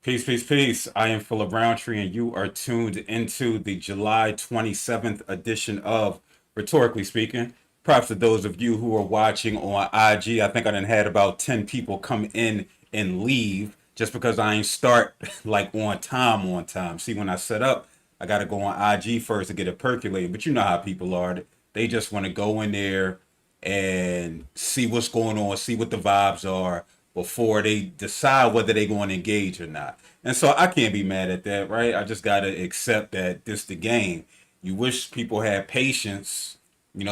Peace, peace, peace. I am Philip Roundtree, and you are tuned into the July 27th edition of Rhetorically Speaking. Props to those of you who are watching on IG. I think I done had about 10 people come in and leave just because I ain't start like on time. See, when I set up, I got to go on IG first to get it percolated. But you know how people are. They just want to go in there and see what's going on, see what the vibes are before they decide whether they're going to engage or not. And so I can't be mad at that, right? I just got to accept that this the game. You wish people had patience,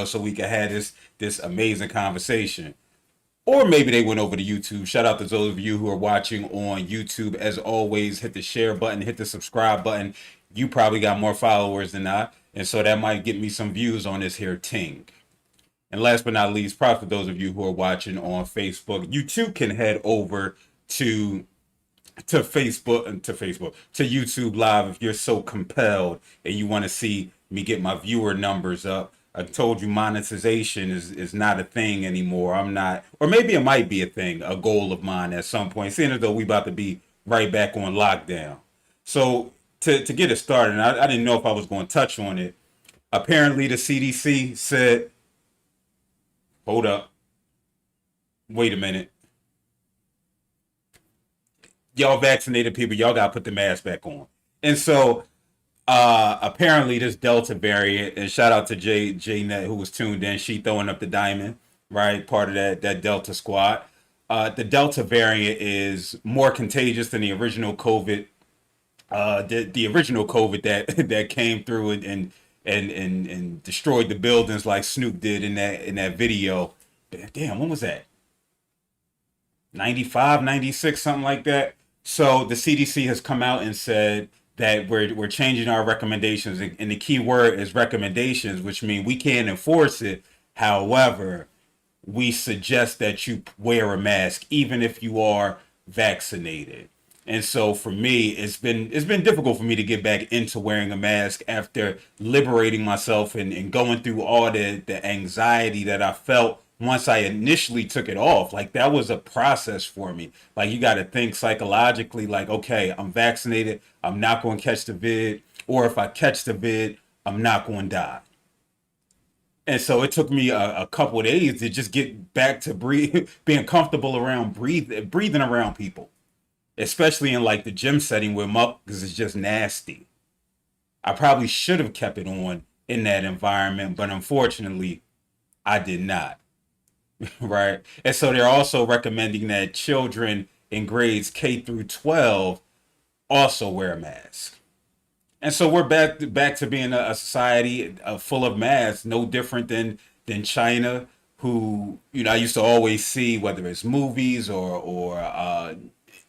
so we could have this amazing conversation. Or maybe they went over to YouTube. Shout out to those of you who are watching on YouTube. As always, hit the share button, hit the subscribe button. You probably got more followers than I, and so that might get me some views on this here ting. And last but not least, props to those of you who are watching on Facebook. You too can head over to to YouTube Live if you're so compelled and you want to see me get my viewer numbers up. I told you monetization is not a thing anymore. I'm not, or maybe it might be a thing, a goal of mine at some point. Seeing as though we about to be right back on lockdown. So to get it started, and I didn't know if I was going to touch on it. Apparently, the CDC said, "Hold up, wait a minute, y'all vaccinated people, y'all got to put the mask back on." And so apparently this Delta variant, and shout out to J Net who was tuned in, she throwing up the diamond, right? Part of that Delta squad. The Delta variant is more contagious than the original COVID. The original COVID that that came through and destroyed the buildings like Snoop did in that video. Damn, when was that? 95, 96, something like that. So the CDC has come out and said that we're changing our recommendations, and the key word is recommendations, which means we can't enforce it. However, we suggest that you wear a mask even if you are vaccinated. And so for me, it's been difficult for me to get back into wearing a mask after liberating myself and going through all the anxiety that I felt once I initially took it off. Like that was a process for me. Like you got to think psychologically, like, okay, I'm vaccinated, I'm not going to catch the vid, or if I catch the vid, I'm not going to die. And so it took me a couple of days to just get back to being comfortable around breathing around people, especially in like the gym setting with muck because it's just nasty. I probably should have kept it on in that environment, but unfortunately, I did not. Right? And so they're also recommending that children in grades K through 12 also wear a mask. And so we're back to being a society full of masks, no different than China, who I used to always see whether it's movies or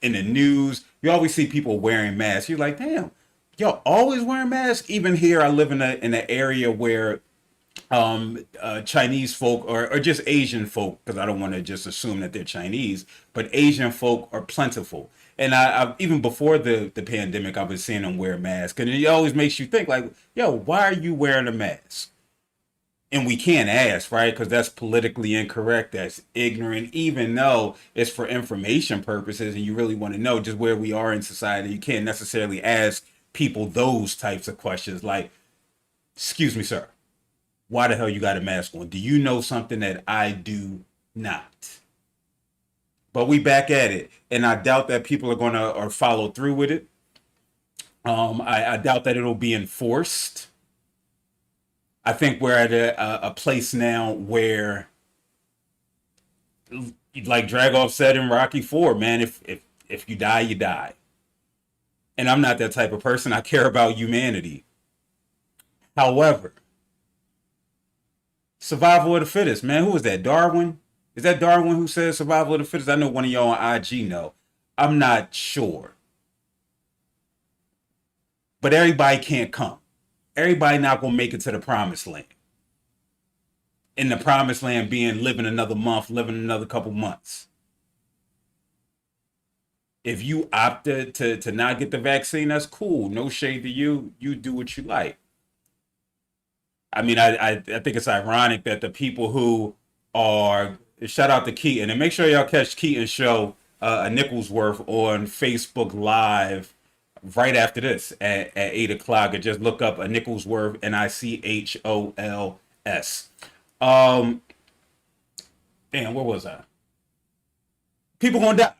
in the news, you always see people wearing masks. You're like, damn, y'all always wearing masks. Even here, I live in an area where Chinese folk or just Asian folk, because I don't want to just assume that they're Chinese, but Asian folk are plentiful. And I even before the pandemic, I was seeing them wear masks, and it always makes you think like, yo, why are you wearing a mask? And we can't ask, right? Because that's politically incorrect. That's ignorant, even though it's for information purposes, and you really want to know just where we are in society. You can't necessarily ask people those types of questions, like, "Excuse me, sir, why the hell you got a mask on? Do you know something that I do not?" But we back at it, and I doubt that people are gonna or follow through with it. I doubt that it'll be enforced. I think we're at a place now where, like Dragoff said in Rocky Four, man, if you die, you die. And I'm not that type of person. I care about humanity. However, survival of the fittest, man. Who is that? Darwin? Is that Darwin who says survival of the fittest? I know one of y'all on IG know. I'm not sure. But everybody can't come. Everybody not gonna make it to the promised land. In the promised land being living another month, living another couple months. If you opted to not get the vaccine, that's cool. No shade to you. You do what you like. I mean, I think it's ironic that the people who are shout out to Keaton and make sure y'all catch Keaton's show. a nickel's worth on Facebook Live right after this at 8 o'clock. And just look up a nickel's worth, Nichols. Um, damn, where was I? People gonna die.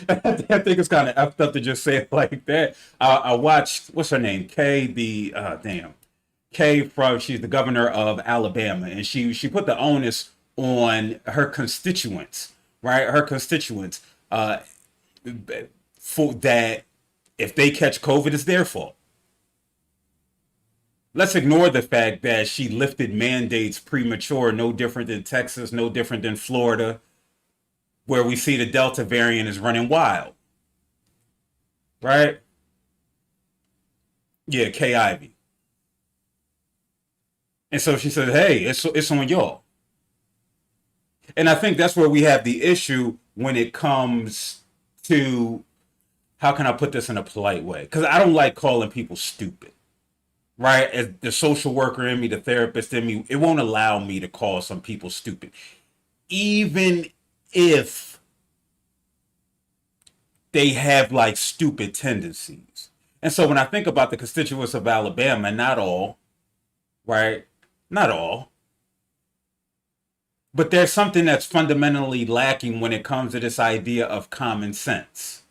I think it's kind of effed up to just say it like that. I watched, what's her name? Kay, the damn Kay from, she's the governor of Alabama, and she put the onus on her constituents, right? Her constituents, for that if they catch COVID, it's their fault. Let's ignore the fact that she lifted mandates premature, no different than Texas, no different than Florida, where we see the Delta variant is running wild, right? Yeah, Kay Ivy. And so she said, hey, it's on y'all. And I think that's where we have the issue when it comes to, how can I put this in a polite way? Because I don't like calling people stupid, right? As the social worker in me, the therapist in me, it won't allow me to call some people stupid, even if they have like stupid tendencies. And so when I think about the constituents of Alabama, not all, right? Not all, but there's something that's fundamentally lacking when it comes to this idea of common sense.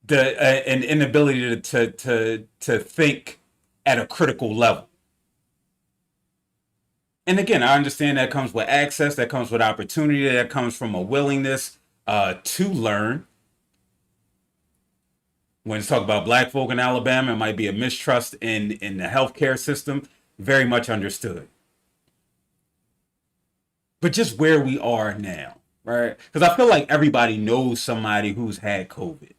An inability to think at a critical level. And again, I understand that comes with access, that comes with opportunity, that comes from a willingness to learn. When it's talk about black folk in Alabama, it might be a mistrust in the healthcare system. Very much understood. But just where we are now, right? Because I feel like everybody knows somebody who's had COVID.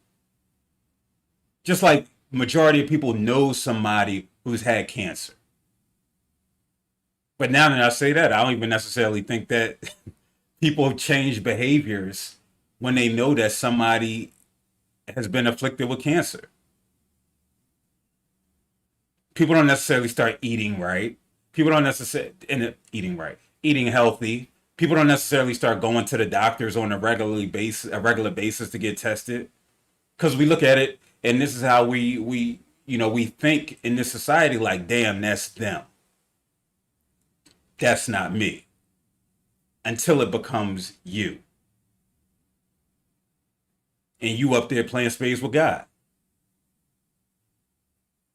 Just like majority of people know somebody who's had cancer. But now that I say that, I don't even necessarily think that people change behaviors when they know that somebody has been afflicted with cancer. People don't necessarily start eating right. People don't necessarily eating right, eating healthy. People don't necessarily start going to the doctors on a regular basis to get tested, because we look at it, and this is how we think in this society, like, damn, that's them, that's not me, until it becomes you, and you up there playing space with God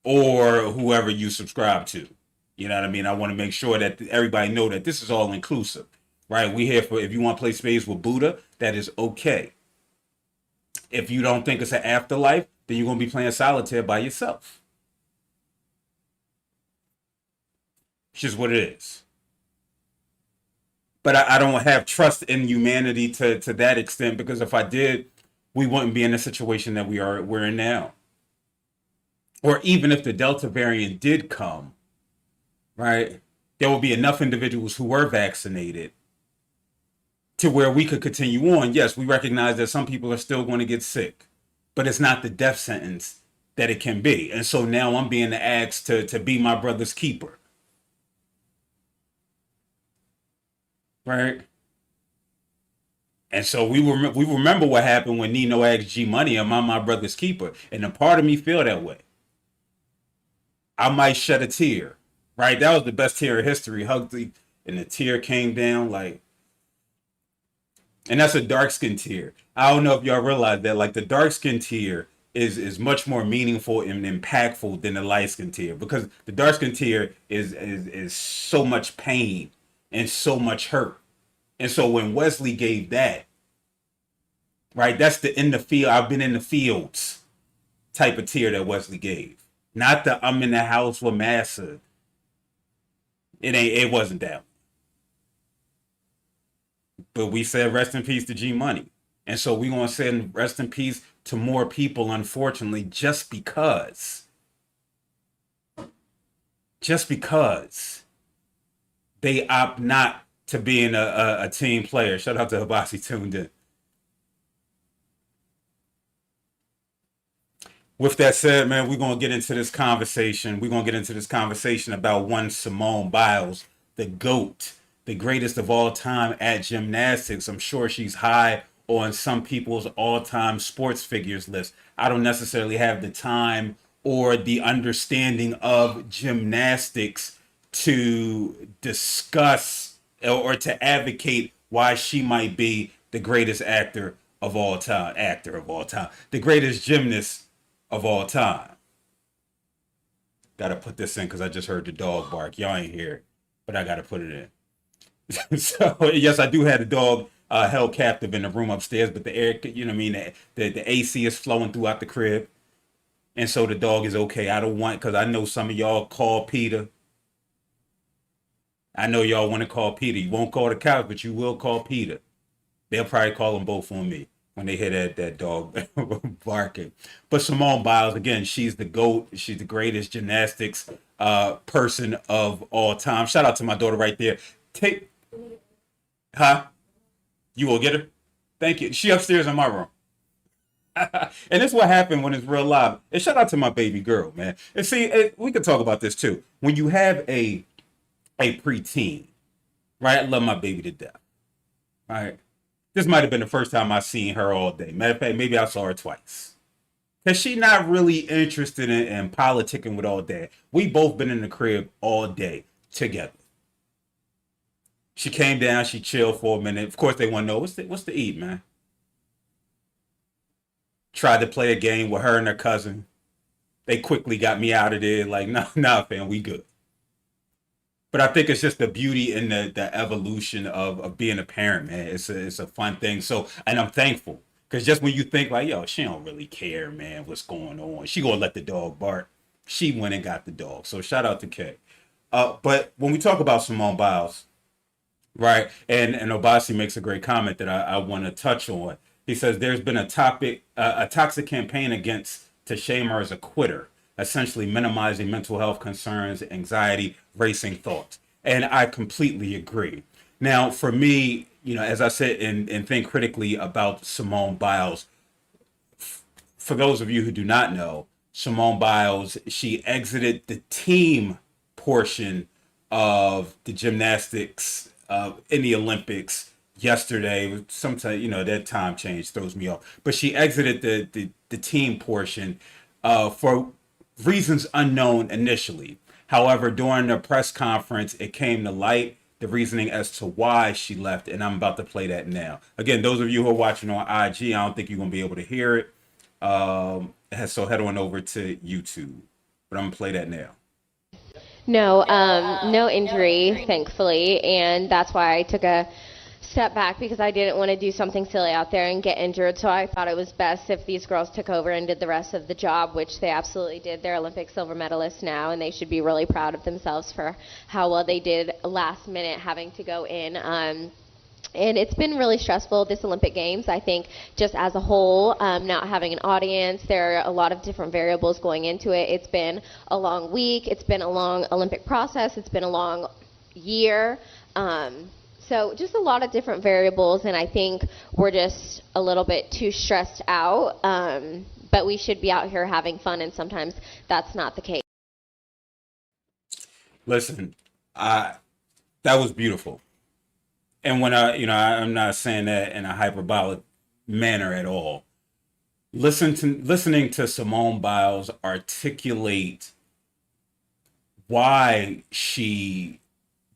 or whoever you subscribe to. You know what I mean? I want to make sure that everybody know that this is all inclusive, right? We here for, if you want to play space with Buddha, that is okay. If you don't think it's an afterlife, then you're gonna be playing solitaire by yourself. It's just what it is. But I don't have trust in humanity to that extent, because if I did, we wouldn't be in the situation that we're in now. Or even if the Delta variant did come, right, there will be enough individuals who were vaccinated to where we could continue on. Yes, we recognize that some people are still going to get sick, but it's not the death sentence that it can be. And so now I'm being asked to be my brother's keeper, right? And so we remember what happened when Nino asked G Money, "Am I my brother's keeper?" And a part of me feel that way. I might shed a tear, right? That was the best tear in history. Hugged the, and the tear came down like, and that's a dark skin tear. I don't know if y'all realize that, like, the dark skin tear is much more meaningful and impactful than the light skin tear, because the dark skin tear is so much pain and so much hurt. And so when Wesley gave that, right, that's the in the field, I've been in the fields type of tear that Wesley gave. Not the I'm in the house with Massa. It wasn't that. But we said rest in peace to G Money. And so we gonna send rest in peace to more people, unfortunately, just because they opt not to being a team player. Shout out to Habasi tuned in. With that said, man, we're gonna get into this conversation. We're gonna get into this conversation about one Simone Biles, the GOAT, the greatest of all time at gymnastics. I'm sure she's high on some people's all-time sports figures list. I don't necessarily have the time or the understanding of gymnastics to discuss or to advocate why she might be the greatest actor of all time, the greatest gymnast of all time. Gotta put this in because I just heard the dog bark. Y'all ain't hear it, but I gotta put it in. So yes, I do have the dog held captive in the room upstairs, but the air, you know what I mean, the AC is flowing throughout the crib, and so the dog is okay. I don't want because I know some of y'all call Peter. I know y'all want to call Peter. You won't call the couch, but you will call Peter. They'll probably call them both on me when they hear that dog barking. But Simone Biles, again, she's the GOAT. She's the greatest gymnastics person of all time. Shout out to my daughter right there. Take, huh? You will get her? Thank you. She upstairs in my room. And that's what happened when it's real live. And shout out to my baby girl, man. And see, we could talk about this too. When you have a preteen, right? I love my baby to death. Right? This might have been the first time I seen her all day. Matter of fact, maybe I saw her twice. Cause she not really interested in politicking with all day. We both been in the crib all day together. She came down, she chilled for a minute. Of course, they want to know what's to eat, man. Tried to play a game with her and her cousin. They quickly got me out of there. Like, nah, fam, we good. But I think it's just the beauty and the evolution of being a parent, man. It's a fun thing. So, and I'm thankful because just when you think like, yo, she don't really care, man, what's going on, she gonna let the dog bark. She went and got the dog. So shout out to Kay. But when we talk about Simone Biles, right, and Obasi makes a great comment that I want to touch on. He says there's been a toxic campaign against to shame her as a quitter, essentially minimizing mental health concerns, anxiety, racing thoughts. And I completely agree. Now, for me, as I said and think critically about Simone Biles, for those of you who do not know, Simone Biles, she exited the team portion of the gymnastics in the Olympics yesterday. Sometimes, that time change throws me off. But she exited the team portion for reasons unknown initially. However, during the press conference, it came to light the reasoning as to why she left, and I'm about to play that now. Again, those of you who are watching on IG, I don't think you're going to be able to hear it. So head on over to YouTube. But I'm going to play that now. No, no injury, thankfully, and that's why I took a step back because I didn't want to do something silly out there and get injured. So I thought it was best if these girls took over and did the rest of the job, which they absolutely did. They're Olympic silver medalists now, and they should be really proud of themselves for how well they did last minute having to go in. And it's been really stressful, this Olympic Games, I think, just as a whole, not having an audience. There are a lot of different variables going into it. It's been a long week. It's been a long Olympic process. It's been a long year. So just a lot of different variables, and I think we're just a little bit too stressed out. But we should be out here having fun, and sometimes that's not the case. Listen, that was beautiful. And when I'm not saying that in a hyperbolic manner at all. Listening to Simone Biles articulate why she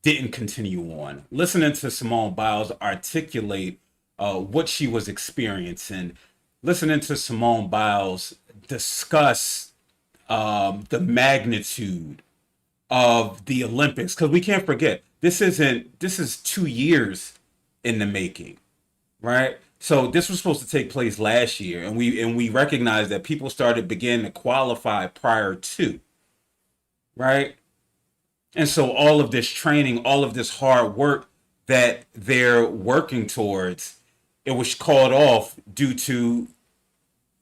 didn't continue on. Listening to Simone Biles articulate what she was experiencing. Listening to Simone Biles discuss the magnitude of the Olympics, because we can't forget this is 2 years in the making, right? So this was supposed to take place last year, and we recognize that people started beginning to qualify prior to, right? And so all of this training, all of this hard work that they're working towards, it was called off due to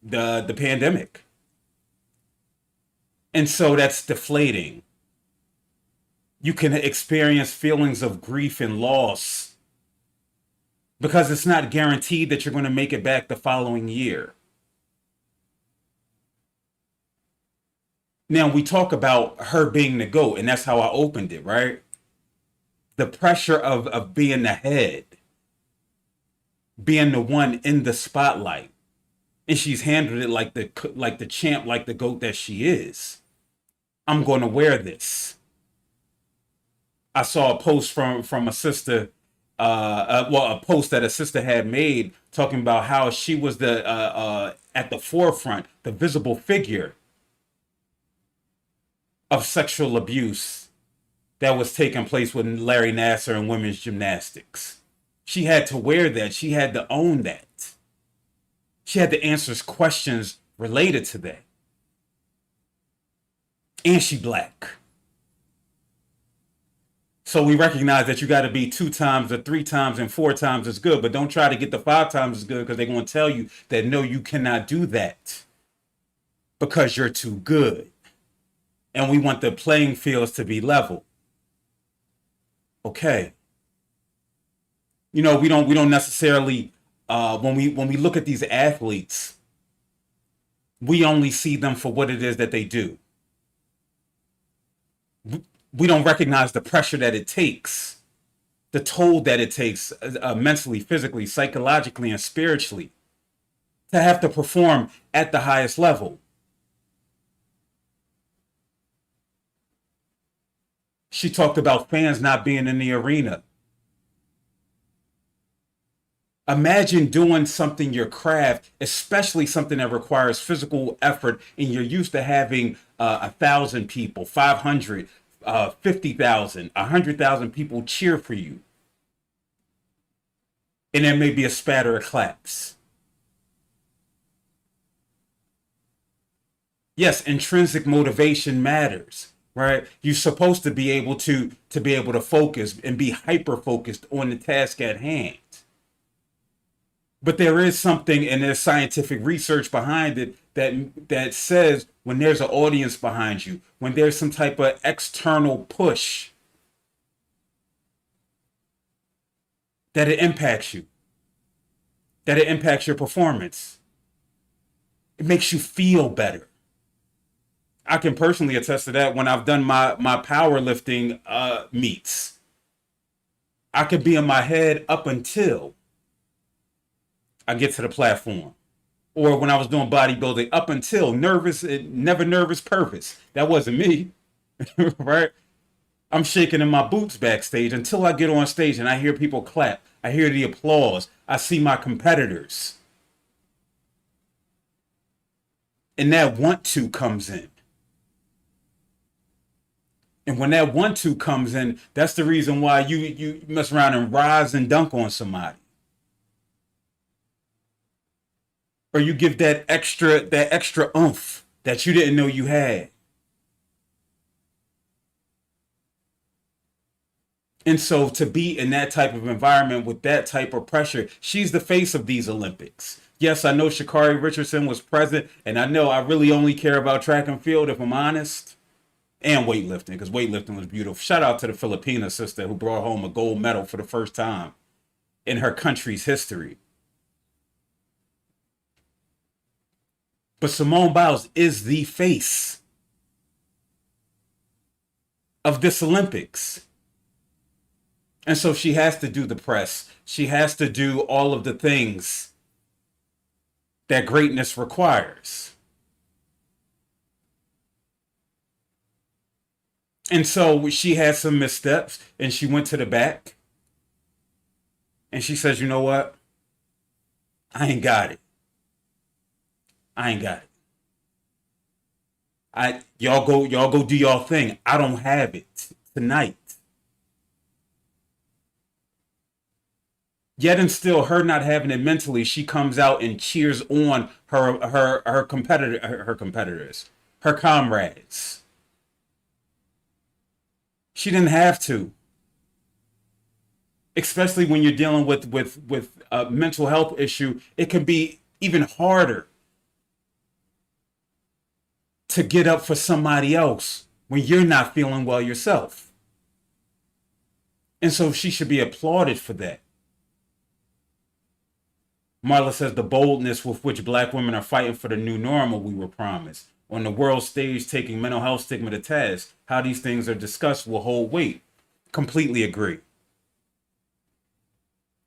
the pandemic. And so that's deflating. You can experience feelings of grief and loss because it's not guaranteed that you're going to make it back the following year. Now, we talk about her being the GOAT, and that's how I opened it, right? the pressure of being the head, being the one in the spotlight. And she's handled it like the champ, like the GOAT that she is. I'm going to wear this. I saw a post from a sister, a post that a sister had made talking about how she was the at the forefront, the visible figure of sexual abuse that was taking place with Larry Nassar and women's gymnastics. She had to wear that. She had to own that. She had to answer questions related to that. And she black. So we recognize that you got to be 2 times or 3 times and 4 times as good, but don't try to get the 5 times as good because they're going to tell you that no, you cannot do that because you're too good. And we want the playing fields to be level. Okay. You know, we don't necessarily when we look at these athletes, we only see them for what it is that they do. We don't recognize the pressure that it takes, the toll that it takes mentally, physically, psychologically, and spiritually to have to perform at the highest level. She talked about fans not being in the arena. Imagine doing something, your craft, especially something that requires physical effort, and you're used to having 1,000 people, 500, 50,000, 100,000 people cheer for you. And there may be a spatter of claps. Yes, intrinsic motivation matters, right? You're supposed to be able to focus and be hyper focused on the task at hand. But there is something, and there's scientific research behind it that says when there's an audience behind you, when there's some type of external push, that it impacts you, that it impacts your performance. It makes you feel better. I can personally attest to that when I've done my powerlifting meets. I could be in my head up until I get to the platform. Or when I was doing bodybuilding, up until nervous, never nervous, purpose. That wasn't me, right? I'm shaking in my boots backstage until I get on stage and I hear people clap. I hear the applause. I see my competitors. And that want to comes in. And when that want to comes in, that's the reason why you mess around and rise and dunk on somebody. Or you give that extra oomph that you didn't know you had. And so to be in that type of environment with that type of pressure, she's the face of these Olympics. Yes, I know Sha'Carri Richardson was present, and I know I really only care about track and field, if I'm honest, and weightlifting, because weightlifting was beautiful. Shout out to the Filipina sister who brought home a gold medal for the first time in her country's history. But Simone Biles is the face of this Olympics. And so she has to do the press. She has to do all of the things that greatness requires. And so she had some missteps and she went to the back. And she says, you know what? I ain't got it. I ain't got it. Y'all go do y'all thing. I don't have it tonight. Yet and still, her not having it mentally, she comes out and cheers on her competitors, her comrades. She didn't have to. Especially when you're dealing with a mental health issue, it can be even harder to get up for somebody else when you're not feeling well yourself. And so she should be applauded for that. Marla says the boldness with which black women are fighting for the new normal we were promised. On the world stage, taking mental health stigma to task, how these things are discussed will hold weight. Completely agree.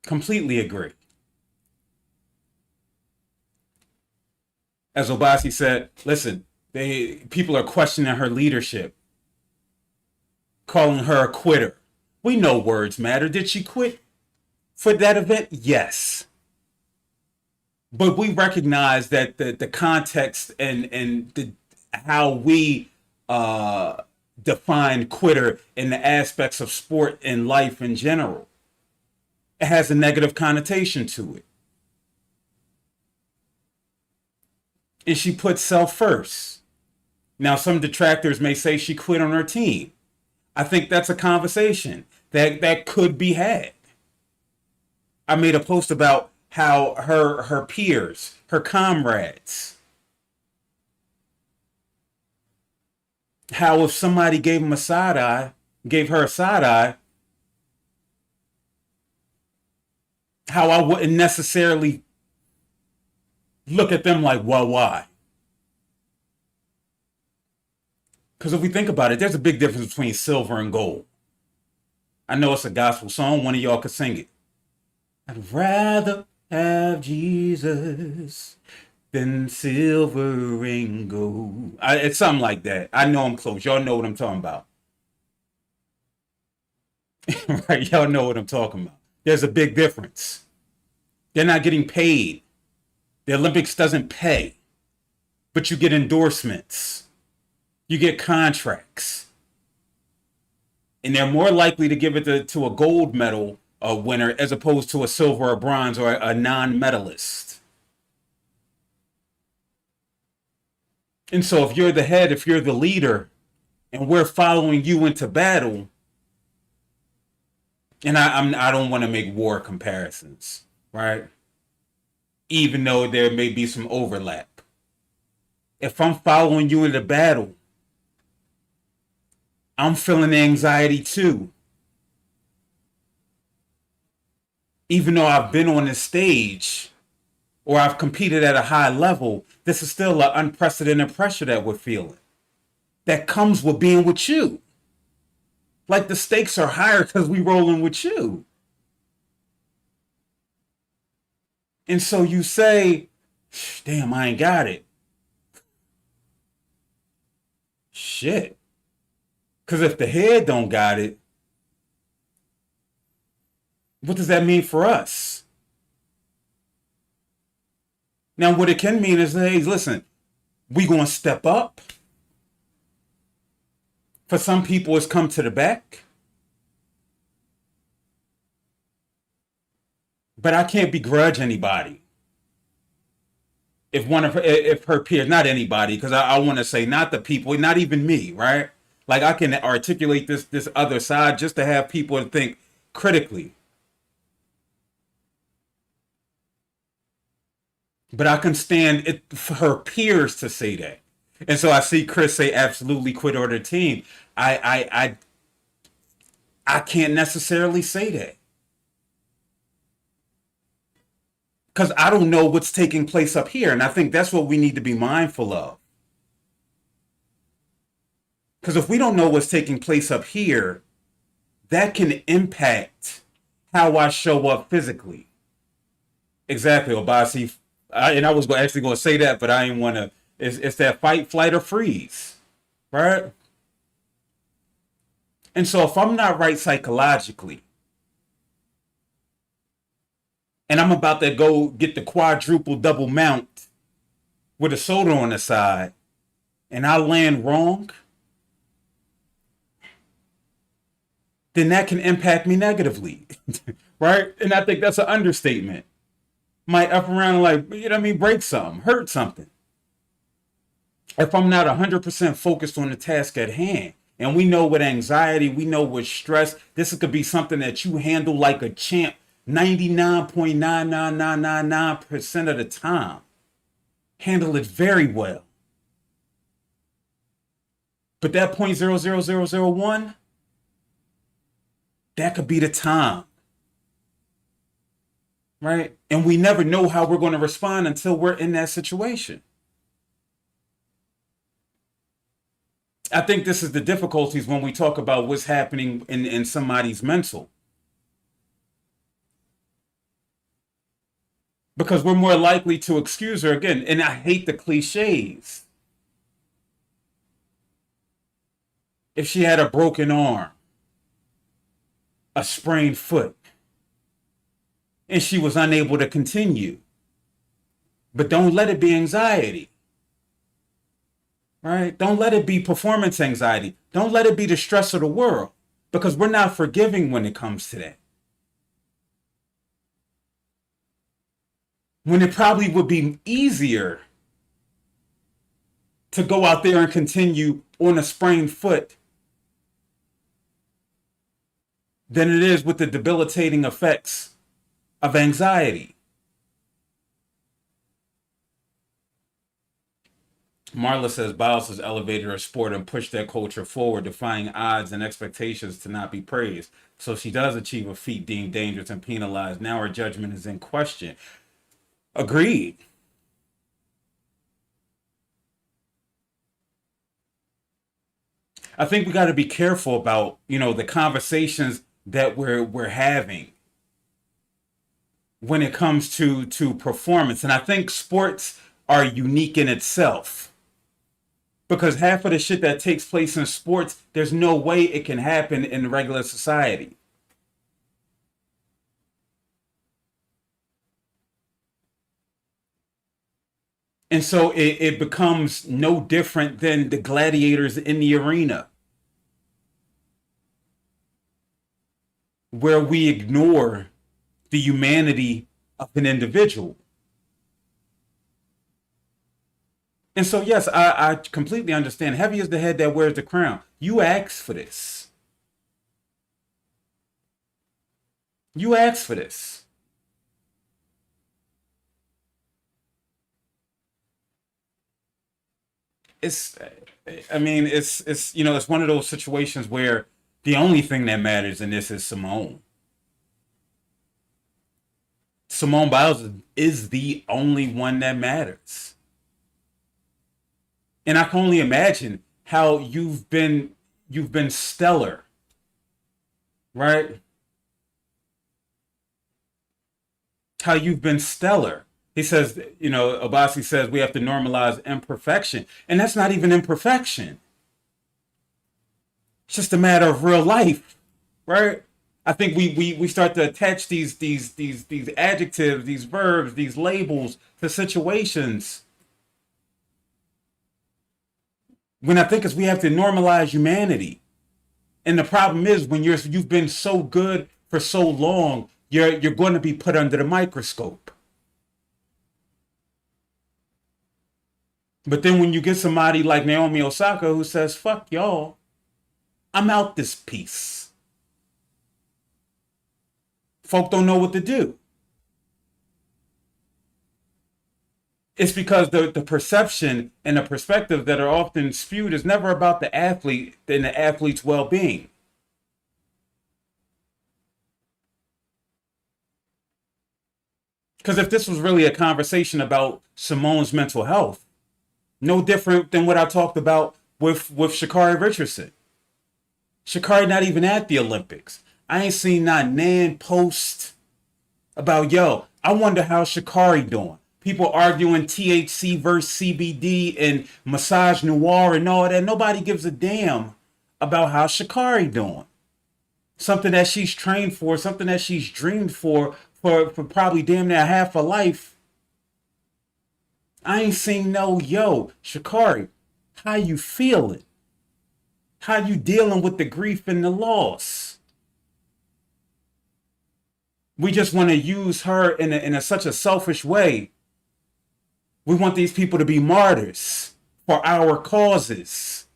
Completely agree. As Obasi said, listen, people are questioning her leadership, calling her a quitter. We know words matter. Did she quit for that event? Yes. But we recognize that the context and how we uh, define quitter in the aspects of sport and life in general, it has a negative connotation to it. And she put self first. Now, some detractors may say she quit on her team. I think that's a conversation that could be had. I made a post about how her peers, her comrades, how if somebody gave him a side eye, gave her a side eye, how I wouldn't necessarily look at them like, well, why? Because if we think about it, there's a big difference between silver and gold. I know it's a gospel song. One of y'all could sing it. I'd rather have Jesus than silver and gold. It's something like that. I know I'm close. Y'all know what I'm talking about. Right? Y'all know what I'm talking about. There's a big difference. They're not getting paid. The Olympics doesn't pay, but you get endorsements. You get contracts. And they're more likely to give it to a gold medal winner as opposed to a silver or bronze or a non-medalist. And so if you're the head, if you're the leader, and we're following you into battle, and I don't want to make war comparisons, right? Even though there may be some overlap. If I'm following you into battle, I'm feeling anxiety too. Even though I've been on the stage or I've competed at a high level, this is still an unprecedented pressure that we're feeling. That comes with being with you. Like the stakes are higher because we rolling with you. And so you say, damn, I ain't got it. Shit. Because if the head don't got it, what does that mean for us? Now, what it can mean is, hey, listen, we going to step up. For some people, it's come to the back. But I can't begrudge anybody. If her peers, not anybody, because I want to say not the people, not even me, right? Like I can articulate this other side just to have people to think critically. But I can stand it for her peers to say that. And so I see Chris say absolutely quit on the team. I can't necessarily say that. Because I don't know what's taking place up here. And I think that's what we need to be mindful of. Because if we don't know what's taking place up here, that can impact how I show up physically. Exactly, Obasi. And I was actually going to say that, but I didn't want to. It's that fight, flight, or freeze, right? And so if I'm not right psychologically, and I'm about to go get the quadruple double mount with a soda on the side, and I land wrong, then that can impact me negatively, right? And I think that's an understatement. Might up around like, you know what I mean, break something, hurt something. If I'm not 100% focused on the task at hand, and we know with anxiety, we know with stress, this could be something that you handle like a champ 99.99999% of the time. Handle it very well. But that 0.00001, that could be the time. Right? And we never know how we're going to respond until we're in that situation. I think this is the difficulties when we talk about what's happening in somebody's mental. because we're more likely to excuse her again. And I hate the cliches. If she had a broken arm, a sprained foot, and she was unable to continue, but don't let it be anxiety, right? Don't let it be performance anxiety. Don't let it be the stress of the world, because we're not forgiving when it comes to that. When it probably would be easier to go out there and continue on a sprained foot than it is with the debilitating effects of anxiety. Marla says Biles has elevated her sport and pushed that culture forward, defying odds and expectations to not be praised. So she does achieve a feat deemed dangerous and penalized. Now her judgment is in question. Agreed. I think we got to be careful about, the conversations that we're having when it comes to performance. And I think sports are unique in itself, because half of the shit that takes place in sports, there's no way it can happen in regular society. And so it becomes no different than the gladiators in the arena, where we ignore the humanity of an individual. And so, yes, I completely understand. Heavy is the head that wears the crown. You asked for this. You asked for this. It's, I mean, it's one of those situations where the only thing that matters in this is Simone. Simone Biles is the only one that matters. And I can only imagine how you've been stellar, right? How you've been stellar. He says, Abasi says we have to normalize imperfection. And that's not even imperfection. It's just a matter of real life, right? I think we start to attach these adjectives, these verbs, these labels to situations, when I think is we have to normalize humanity. And the problem is when you've been so good for so long, you're going to be put under the microscope. But then when you get somebody like Naomi Osaka who says, fuck y'all, I'm out this piece. Folk don't know what to do. It's because the perception and the perspective that are often spewed is never about the athlete and the athlete's well-being. Because if this was really a conversation about Simone's mental health, no different than what I talked about with Sha'Carri Richardson. Sha'Carri not even at the Olympics. I ain't seen not Nan post about, yo, I wonder how Sha'Carri doing. People arguing THC versus CBD and massage noir and all that. Nobody gives a damn about how Sha'Carri doing. Something that she's trained for, something that she's dreamed for probably damn near half her life. I ain't seen no, yo, Sha'Carri, how you feeling? How you dealing with the grief and the loss? We just want to use her in such a selfish way. We want these people to be martyrs for our causes.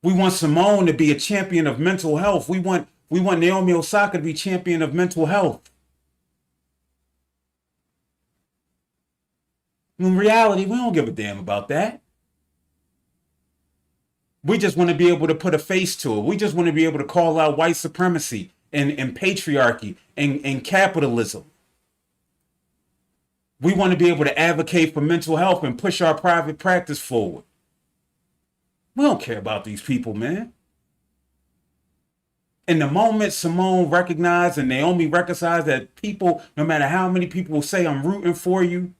We want Simone to be a champion of mental health. We want Naomi Osaka to be champion of mental health. In reality, we don't give a damn about that. We just want to be able to put a face to it. We just want to be able to call out white supremacy and patriarchy and capitalism. We want to be able to advocate for mental health and push our private practice forward. We don't care about these people, man. In the moment Simone recognized and Naomi recognized that people, no matter how many people will say I'm rooting for you,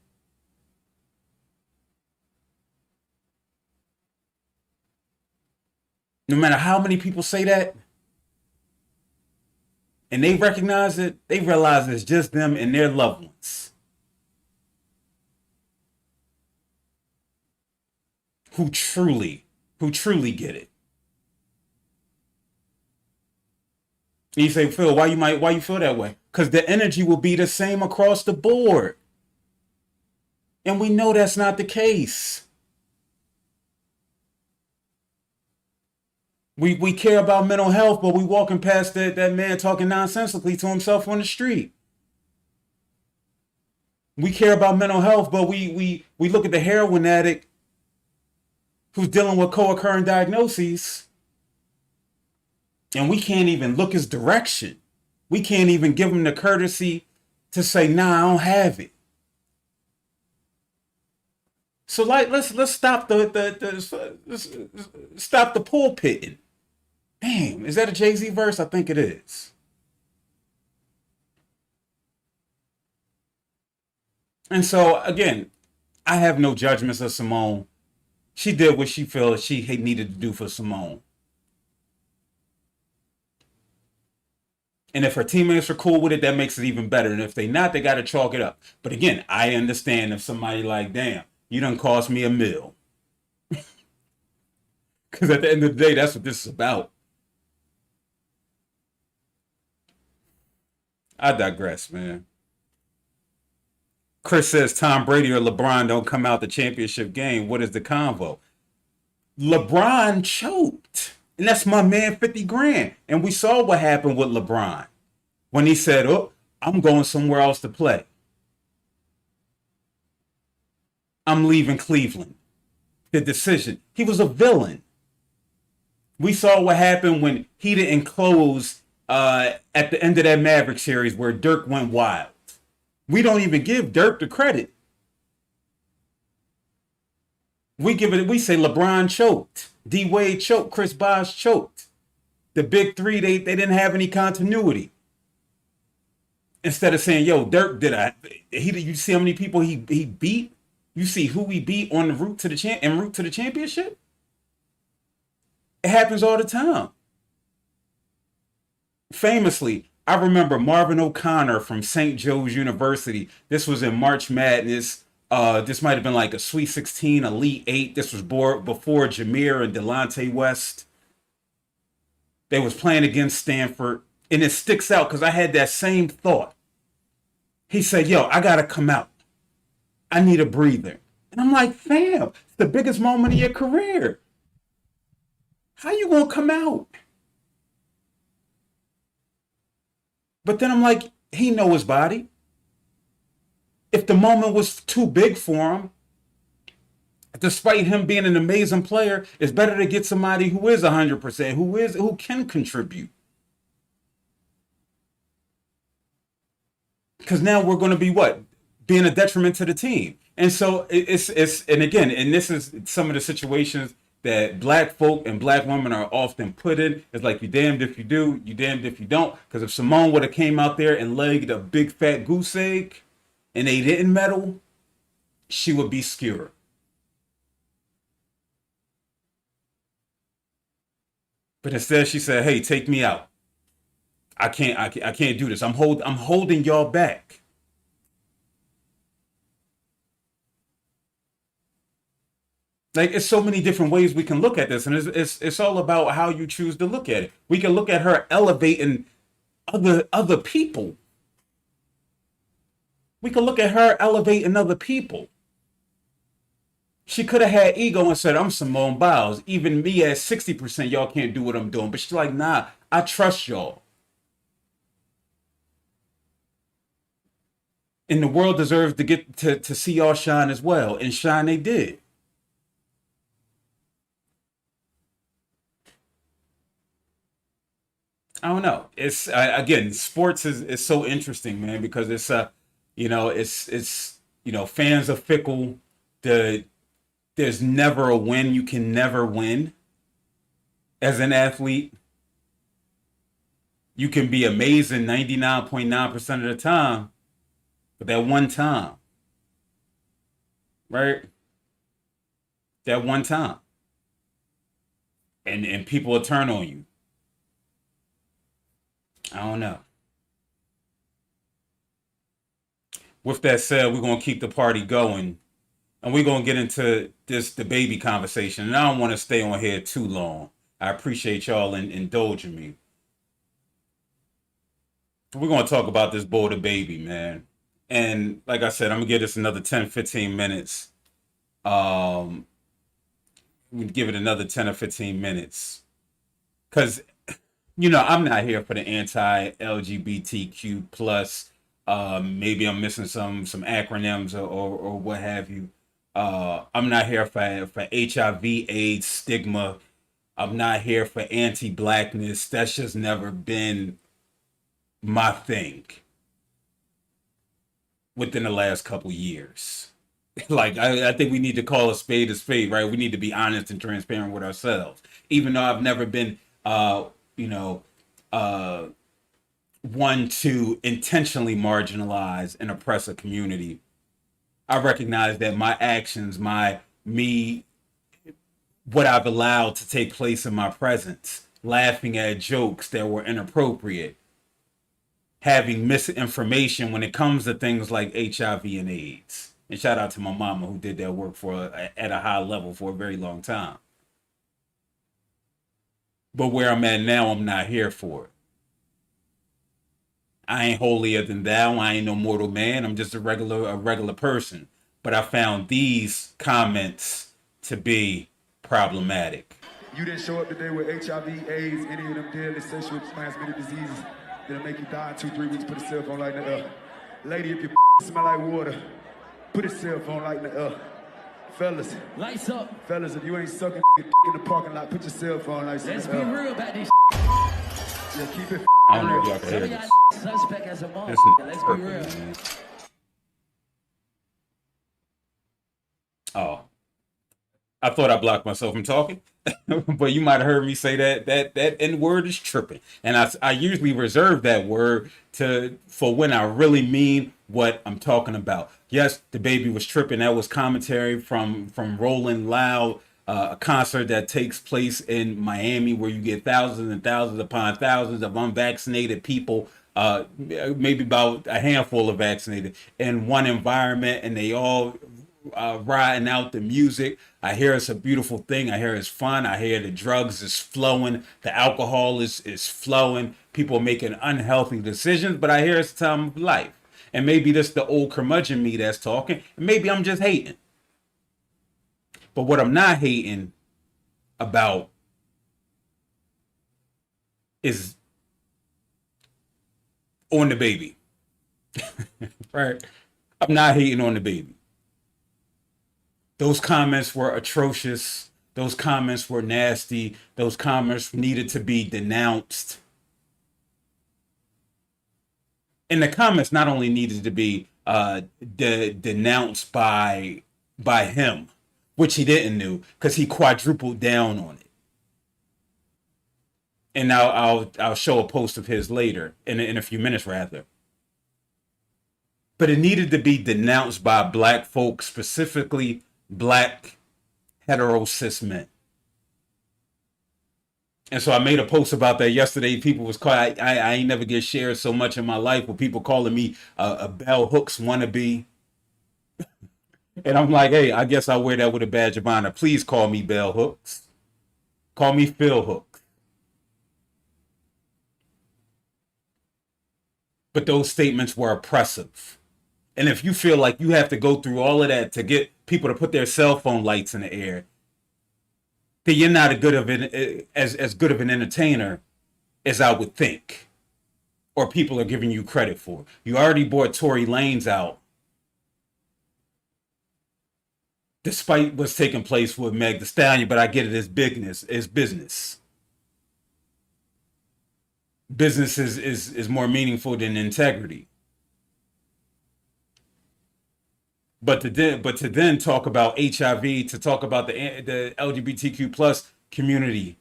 no matter how many people say that, and they recognize it, they realize it's just them and their loved ones who truly, who truly get it. And you say, Phil, why you feel that way? Because the energy will be the same across the board. And we know that's not the case. We care about mental health, but we walking past that man talking nonsensically to himself on the street. We care about mental health, but we look at the heroin addict who's dealing with co-occurring diagnoses, and we can't even look his direction. We can't even give him the courtesy to say, nah, I don't have it. So let's stop stop the pulpitting. Damn, is that a Jay-Z verse? I think it is. And so again, I have no judgments of Simone. She did what she felt she needed to do for Simone. And if her teammates are cool with it, that makes it even better. And if they not, they got to chalk it up. But again, I understand if somebody like, damn, you done cost me a meal. Because at the end of the day, that's what this is about. I digress, man. Chris says Tom Brady or LeBron don't come out the championship game. What is the convo? LeBron choked. And that's my man 50 grand. And we saw what happened with LeBron when he said, oh, I'm going somewhere else to play. I'm leaving Cleveland. The decision. He was a villain. We saw what happened when he didn't close at the end of that Maverick series where Dirk went wild. We don't even give Dirk the credit. We say LeBron choked. D Wade choked. Chris Bosh choked. The big three, they didn't have any continuity. Instead of saying, yo, Dirk you see how many people he beat? You see who he beat on the route to the championship? It happens all the time. Famously, I remember Marvin O'Connor from St. Joe's University. This was in March Madness. This might have been like a Sweet 16, Elite 8. This was before Jameer and Delonte West. They was playing against Stanford. And it sticks out because I had that same thought. He said, yo, I got to come out. I need a breather. And I'm like, fam, it's the biggest moment of your career. How you going to come out? But then I'm like, he know his body. If the moment was too big for him, despite him being an amazing player, it's better to get somebody who is 100%, who can contribute. Because now we're going to be what? Being a detriment to the team. And so and again, and this is some of the situations that black folk and black women are often put in. It's like, you damned if you do, you damned if you don't. Because if Simone would have came out there and legged a big fat goose egg and they didn't medal, she would be skewered. But instead she said, hey, take me out. I can't do this. I'm holding y'all back. Like, it's so many different ways we can look at this, and it's all about how you choose to look at it. We can look at her elevating other people. We can look at her elevating other people. She could have had ego and said, I'm Simone Biles. Even me at 60%, y'all can't do what I'm doing. But she's like, nah, I trust y'all. And the world deserves to get to see y'all shine as well. And shine they did. I don't know. It's again, sports is so interesting, man, because fans are fickle. There's never a win. You can never win as an athlete. You can be amazing 99.9% of the time, but that one time, right? That one time. And people will turn on you. I don't know. With that said, we're gonna keep the party going, and we're gonna get into the baby conversation. And I don't want to stay on here too long. I appreciate y'all indulging me. We're gonna talk about this boy, the baby, man. And like I said, I'm gonna give this another 10, 15 minutes. Um, we give it another 10 or 15 minutes. Cause I'm not here for the anti-LGBTQ plus. Maybe I'm missing some acronyms or what have you. I'm not here for HIV/AIDS stigma. I'm not here for anti-blackness. That's just never been my thing within the last couple years. Like I think we need to call a spade, right? We need to be honest and transparent with ourselves. Even though I've never been you know, uh one to intentionally marginalize and oppress a community. I recognize that my actions, what I've allowed to take place in my presence, laughing at jokes that were inappropriate, having misinformation when it comes to things like HIV and AIDS. And shout out to my mama who did that work at a high level for a very long time. But where I'm at now, I'm not here for it. I ain't holier than thou. I ain't no mortal man. I'm just a regular person. But I found these comments to be problematic. You didn't show up today with HIV, AIDS, any of them deadly sexually transmitted diseases that'll make you die in 2-3 weeks. Put a cell phone light in the air. Lady, if your smell like water, put a cell phone light in the air. Fellas. Lights up. Fellas, if you ain't sucking in the parking lot, put your cell phone lights in Let's the be air. real about this. Yeah, keep it I don't know if y'all can Some hear of this. y'all suspect as a mom. This is Let's be perfect, real. man. Oh, I thought I blocked myself from talking, but you might have heard me say that N word is tripping, and I usually reserve that word for when I really mean what I'm talking about. Yes, the baby was tripping. That was commentary from Rolling Loud, a concert that takes place in Miami, where you get thousands and thousands upon thousands of unvaccinated people. Maybe about a handful of vaccinated in one environment, and they all riding out the music. I hear it's a beautiful thing. I hear it's fun. I hear the drugs is flowing. The alcohol is flowing. People are making unhealthy decisions, but I hear it's a time of life. And maybe this the old curmudgeon me that's talking. And maybe I'm just hating. But what I'm not hating about is on the baby. Right? I'm not hating on the baby. Those comments were atrocious. Those comments were nasty. Those comments needed to be denounced. And the comments not only needed to be denounced by him, which he didn't do, because he quadrupled down on it. And now I'll show a post of his later in a few minutes rather. But it needed to be denounced by black folks, specifically black hetero cis men. And so I made a post about that yesterday. People was called, I ain't never get shared so much in my life with people calling me a Bell Hooks wannabe. And I'm like, hey, I guess I'll wear that with a badge of honor. Please call me Bell Hooks. Call me Phil Hook. But those statements were oppressive. And if you feel like you have to go through all of that to get people to put their cell phone lights in the air, then you're not as good of an entertainer as I would think, or people are giving you credit for. You already brought Tory Lanez out, despite what's taking place with Meg Thee Stallion. But I get it as business. Business is more meaningful than integrity. But to then talk about HIV, to talk about the LGBTQ plus community,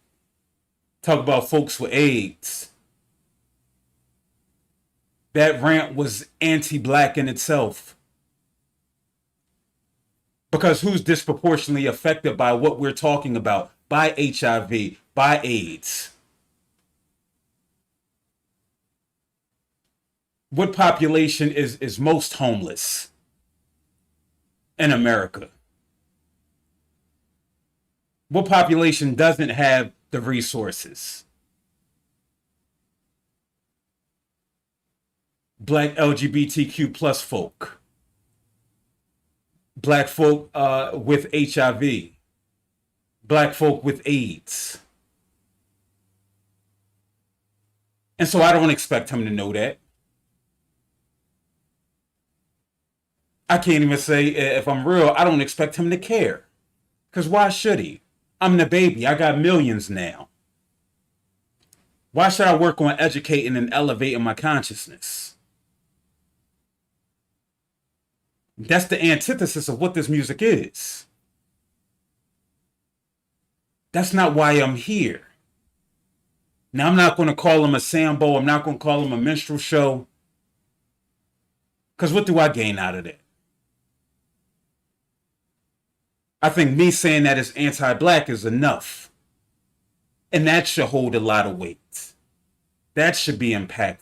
talk about folks with AIDS, that rant was anti-black in itself. Because who's disproportionately affected by what we're talking about? By HIV, by AIDS. What population is most homeless in America? What population doesn't have the resources? Black LGBTQ plus folk. Black folk with HIV. Black folk with AIDS. And so I don't expect him to know that. I can't even say, if I'm real, I don't expect him to care. Because why should he? I'm the baby. I got millions now. Why should I work on educating and elevating my consciousness? That's the antithesis of what this music is. That's not why I'm here. Now, I'm not going to call him a Sambo. I'm not going to call him a minstrel show. Because what do I gain out of that? I think me saying that is anti-black is enough. And that should hold a lot of weight. That should be impactful.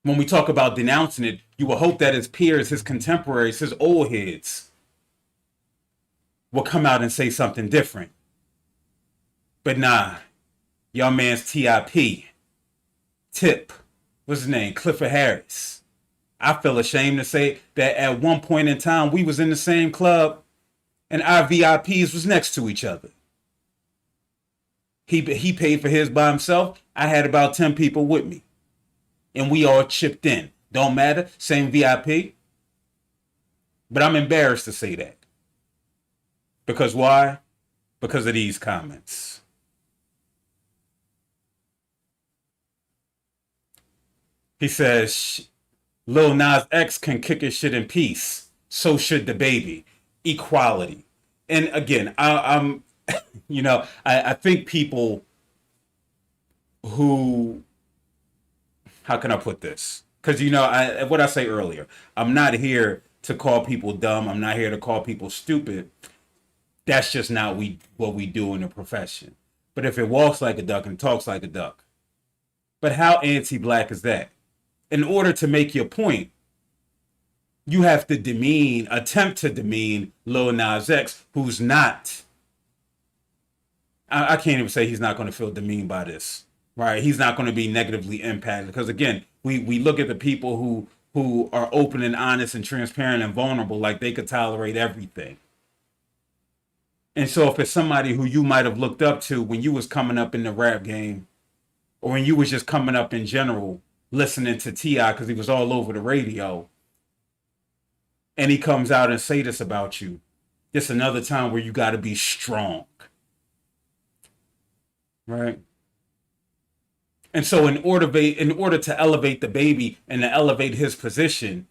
When we talk about denouncing it, you will hope that his peers, his contemporaries, his old heads will come out and say something different. But nah, y'all man's Tip, what's his name? Clifford Harris. I feel ashamed to say that at one point in time, we was in the same club and our VIPs was next to each other. He paid for his by himself. I had about 10 people with me. And we all chipped in. Don't matter, same VIP. But I'm embarrassed to say that. Because why? Because of these comments. He says, Lil Nas X can kick his shit in peace. So should the baby. Equality. And again, I'm I think people who, how can I put this? Because, what I say earlier, I'm not here to call people dumb. I'm not here to call people stupid. That's just not what we do in the profession. But if it walks like a duck and talks like a duck. But how anti-black is that? In order to make your point, you have to attempt to demean Lil Nas X, who's not. I can't even say he's not going to feel demeaned by this, right? He's not going to be negatively impacted because, again, we look at the people who are open and honest and transparent and vulnerable like they could tolerate everything. And so if it's somebody who you might have looked up to when you was coming up in the rap game or when you was just coming up in general, listening to T.I. because he was all over the radio, and he comes out and say this about you, it's another time where you got to be strong. Right? And so in order to elevate the baby and to elevate his position,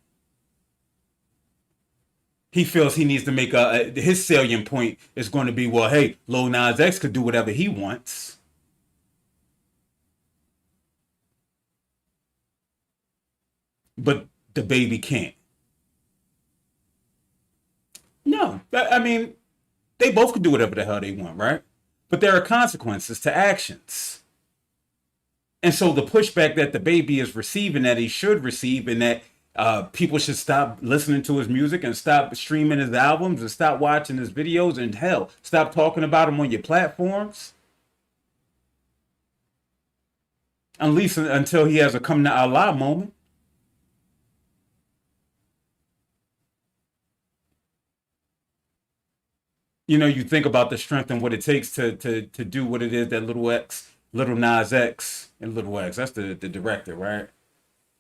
he feels he needs to make his salient point is going to be, well, hey, Lil Nas X could do whatever he wants. But the baby can't. No, I mean, they both could do whatever the hell they want, right? But there are consequences to actions. And so the pushback that the baby is receiving, that he should receive, and that people should stop listening to his music and stop streaming his albums and stop watching his videos and hell, stop talking about him on your platforms. At least until he has a come to Allah moment. You think about the strength and what it takes to do what it is that Little Nas X, and Little X, that's the director, right?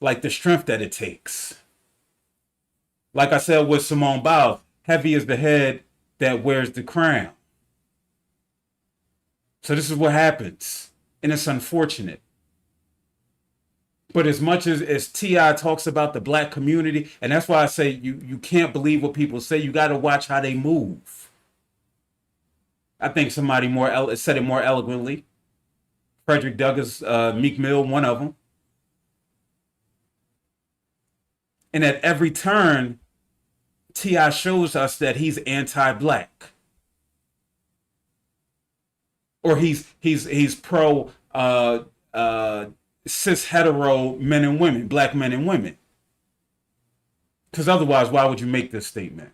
Like the strength that it takes. Like I said with Simone Biles, heavy is the head that wears the crown. So this is what happens. And it's unfortunate. But as much as T.I. talks about the black community, and that's why I say you can't believe what people say, you got to watch how they move. I think somebody said it more eloquently. Frederick Douglass, Meek Mill, one of them. And at every turn, T.I. shows us that he's anti-black, or he's pro cis hetero men and women, black men and women. Because otherwise, why would you make this statement?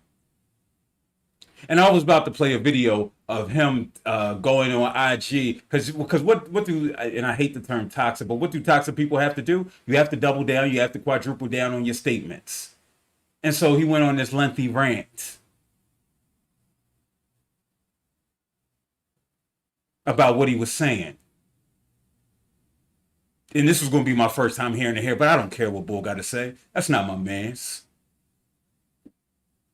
And I was about to play a video of him going on IG, because what do, and I hate the term toxic, but what do toxic people have to do? You have to double down, you have to quadruple down on your statements. And so he went on this lengthy rant about what he was saying. And this was going to be my first time hearing it here, but I don't care what Bull got to say. That's not my man's.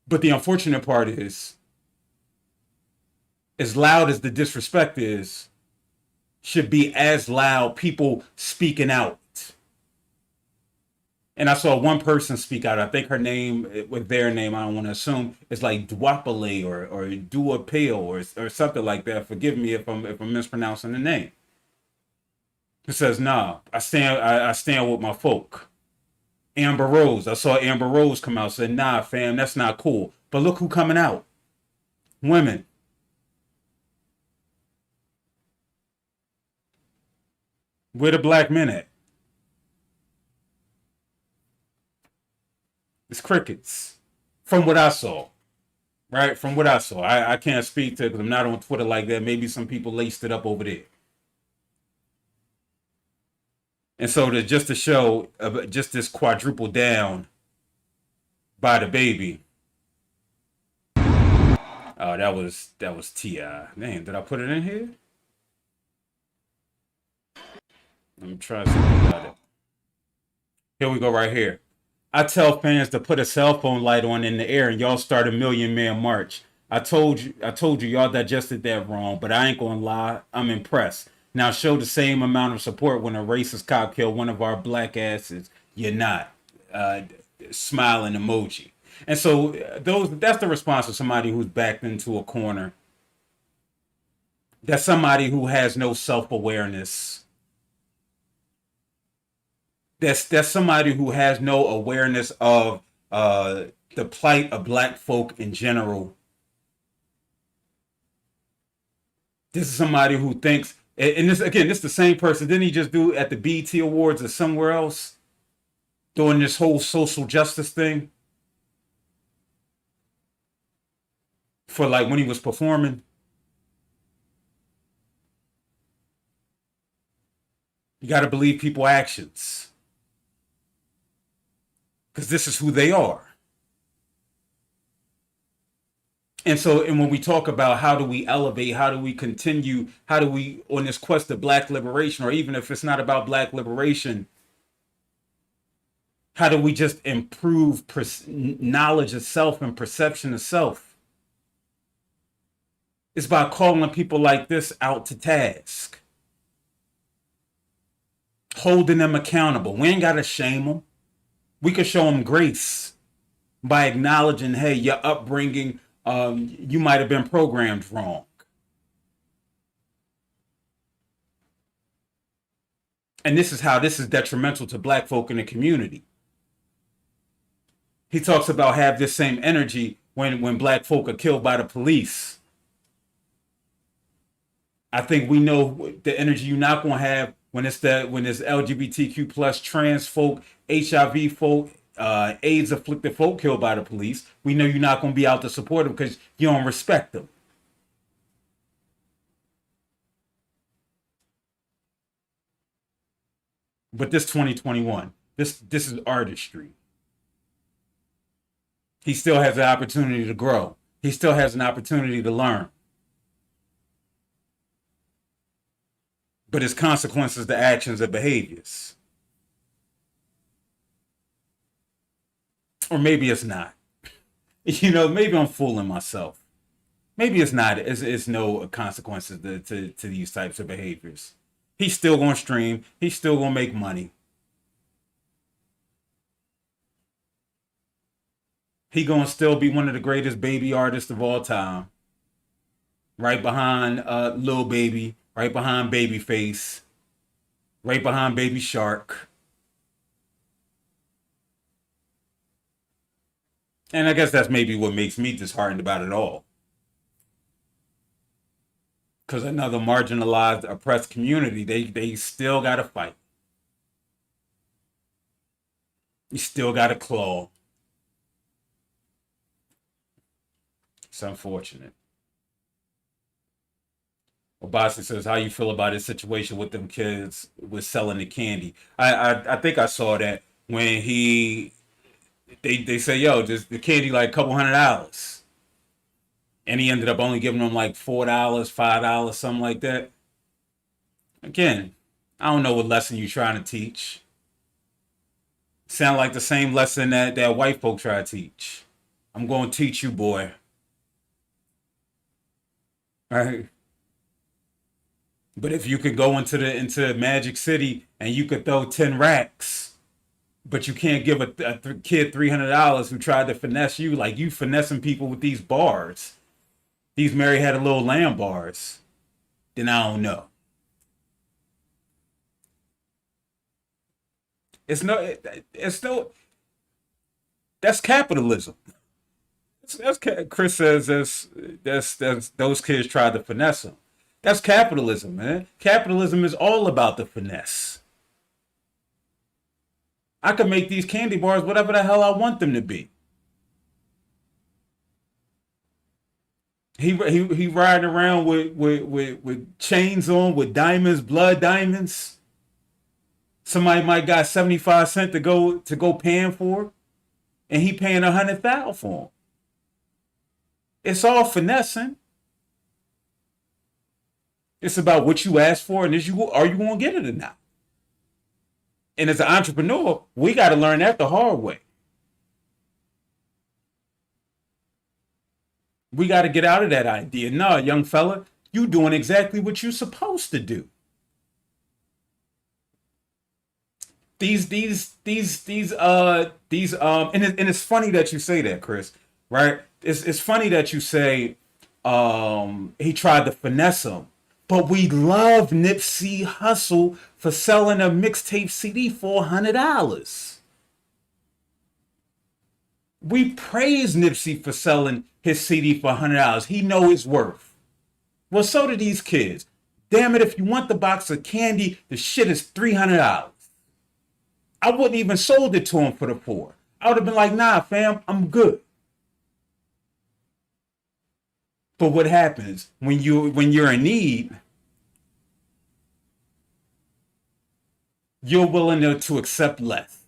But the unfortunate part is, as loud as the disrespect is, should be as loud people speaking out. And I saw one person speak out. I think her name, with their name, I don't want to assume, it's like Dwapale or Duapale or something like that. Forgive me if I'm mispronouncing the name. It says, nah, I stand with my folk. Amber Rose. I saw Amber Rose come out and said, nah, fam, that's not cool. But look who coming out. Women. Where the black men at? It's crickets. From what I saw. Right? From what I saw. I can't speak to it because I'm not on Twitter like that. Maybe some people laced it up over there. And so just to show just this quadruple down by the baby. Oh, that was T.I. Damn, did I put it in here? Let me try something about it. Here we go right here. I tell fans to put a cell phone light on in the air and y'all start a Million Man March. I told you y'all digested that wrong, but I ain't gonna lie, I'm impressed. Now show the same amount of support when a racist cop killed one of our black asses. You're not. Smiling emoji. And so that's the response of somebody who's backed into a corner. That's somebody who has no self-awareness. That's somebody who has no awareness of the plight of black folk in general. This is somebody who thinks, and this is the same person. Didn't he just do at the BET Awards or somewhere else, doing this whole social justice thing for like when he was performing? You got to believe people's actions, because this is who they are. And so, and when we talk about how do we elevate, how do we continue, how do we, on this quest of black liberation, or even if it's not about black liberation, how do we just improve knowledge of self and perception of self? It's by calling people like this out to task, holding them accountable. We ain't got to shame them. We can show them grace by acknowledging, hey, your upbringing, you might have been programmed wrong. And this is how this is detrimental to black folk in the community. He talks about have this same energy when black folk are killed by the police. I think we know the energy you're not going to have when it's LGBTQ plus trans folk, HIV folk, AIDS afflicted folk killed by the police. We know you're not going to be out to support them because you don't respect them. But this 2021, this is artistry. He still has the opportunity to grow. He still has an opportunity to learn. But his consequences to actions and behaviors. Or maybe it's not. You know, maybe I'm fooling myself. Maybe it's not. It's no consequences to these types of behaviors. He's still going to stream. He's still going to make money. He going to still be one of the greatest baby artists of all time. Right behind Lil Baby. Right behind Babyface. Right behind Baby Shark. And I guess that's maybe what makes me disheartened about it all. Because another marginalized, oppressed community, they still got to fight. You still got to claw. It's unfortunate. Obasi says, "How you feel about his situation with them kids with selling the candy?" I think I saw that when they say, "Yo, just the candy like a couple $100," and he ended up only giving them like $4, $5, something like that. Again, I don't know what lesson you trying to teach. Sound like the same lesson that white folk try to teach. I'm going to teach you, boy. All right. But if you could go into Magic City and you could throw 10 racks, but you can't give a kid $300 who tried to finesse you, like you finessing people with these bars, these Mary Had a Little Lamb bars, then I don't know. It's no. That's capitalism. Chris says that's those kids tried to finesse him. That's capitalism, man. Capitalism is all about the finesse. I can make these candy bars whatever the hell I want them to be. He riding around with chains on with diamonds, blood diamonds. Somebody might got 75 cents to go paying for, and he paying 100,000 for them. It's all finessing. It's about what you ask for, and are you going to get it or not? And as an entrepreneur, we got to learn that the hard way. We got to get out of that idea. No, young fella, you doing exactly what you're supposed to do. And it's funny that you say that, Chris, right? It's funny that you say he tried to finesse him, but we love Nipsey Hussle for selling a mixtape CD for $100. We praise Nipsey for selling his CD for $100. He know his worth. Well, so do these kids. Damn it, if you want the box of candy, the shit is $300. I wouldn't even sold it to him for the four. I would have been like, nah, fam, I'm good. But what happens when you're in need? You're willing to accept less.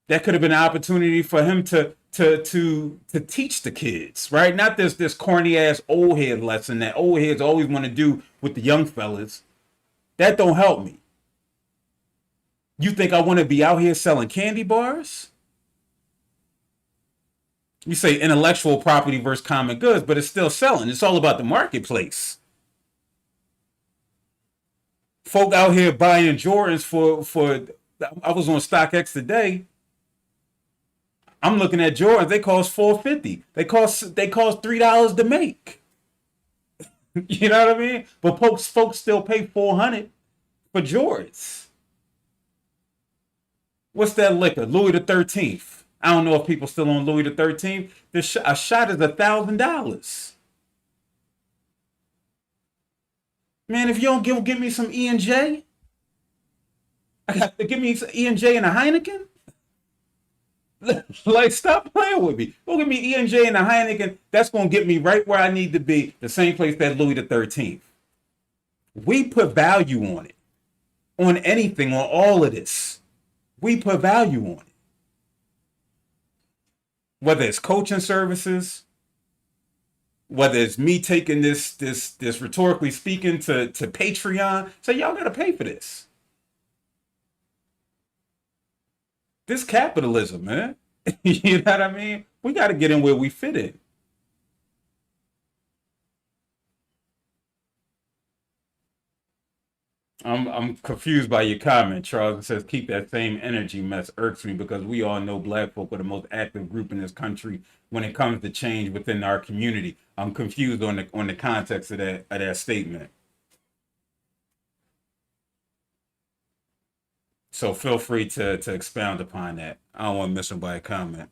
That could have been an opportunity for him to teach the kids, right? Not this corny ass old head lesson that old heads always want to do with the young fellas. That don't help me. You think I want to be out here selling candy bars? You say intellectual property versus common goods, but it's still selling. It's all about the marketplace. Folk out here buying Jordans for I was on StockX today. I'm looking at Jordans. They cost $4.50. They cost $3 to make. You know what I mean? But folks still pay $400 for Jordans. What's that liquor? Louis the 13th. I don't know if people still on Louis the 13th. A shot is $1,000. Man, if you don't give me some E&J, I got to give me some E&J and a Heineken. Like, stop playing with me. Go give me E&J and a Heineken. That's going to get me right where I need to be. The same place that Louis the 13th. We put value on it. On anything, on all of this. We put value on it. Whether it's coaching services, whether it's me taking this rhetorically speaking to Patreon, say y'all gotta pay for this. This capitalism, man. You know what I mean? We gotta get in where we fit in. I'm confused by your comment, Charles. It says keep that same energy mess irks me because we all know black folk are the most active group in this country when it comes to change within our community. I'm confused on the context of that statement. So feel free to expound upon that. I don't want to miss somebody comment.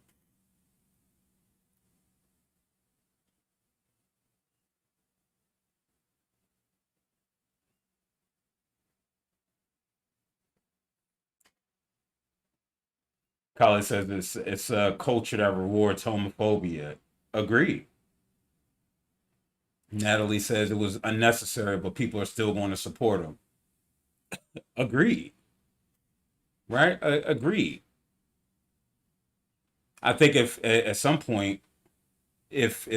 Colin says it's a culture that rewards homophobia. Agreed. Natalie says it was unnecessary, but people are still going to support him. Agreed. Right? Agreed. I think if at some point, if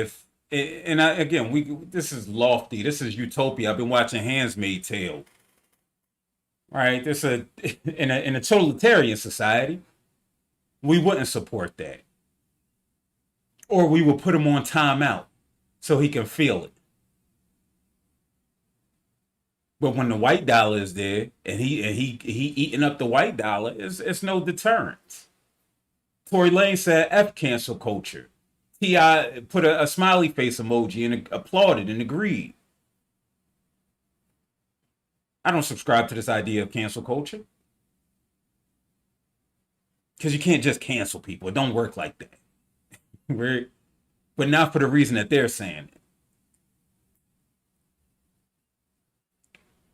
and I, again, we this is lofty. This is utopia. I've been watching *Handmaid's Tale*. Right? This a in a totalitarian society, we wouldn't support that, or we would put him on timeout so he can feel it. But when the white dollar is there and he eating up the white dollar, it's no deterrent. Tory Lane said F cancel culture. T.I. put a smiley face emoji and applauded and agreed. I don't subscribe to this idea of cancel culture. Because you can't just cancel people. It don't work like that. But not for the reason that they're saying it.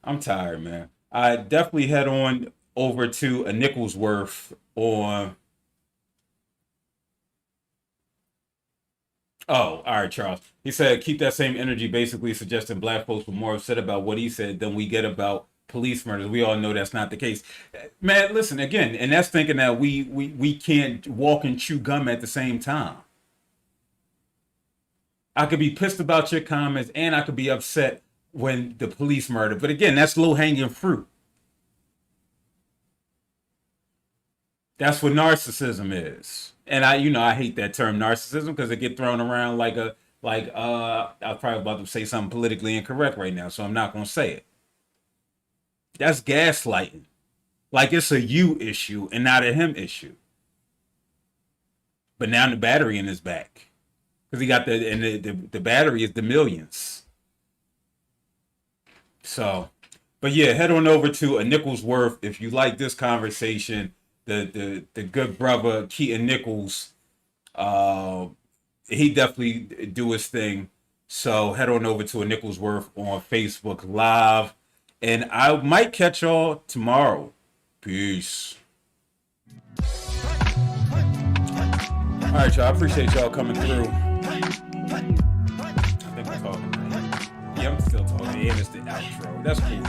I'm tired, man. I definitely head on over to a Nicholsworth on. Oh, all right, Charles. He said, keep that same energy, basically suggesting black folks were more upset about what he said than we get about police murders. We all know that's not the case. Man, listen, again, and that's thinking that we can't walk and chew gum at the same time. I could be pissed about your comments and I could be upset when the police murder. But again, that's low-hanging fruit. That's what narcissism is. And I hate that term narcissism because it get thrown around like I'm probably about to say something politically incorrect right now, so I'm not gonna say it. That's gaslighting. Like it's a you issue and not a him issue. But now the battery in his back. Because he got the battery is the millions. So, but yeah, head on over to a Nicholsworth if you like this conversation. The good brother Keaton Nichols, he definitely do his thing. So head on over to a Nicholsworth on Facebook Live, and I might catch y'all tomorrow. Peace. All right, y'all. I appreciate y'all coming through. I think I'm talking. Yeah, I'm still talking. And it's the outro. That's cool.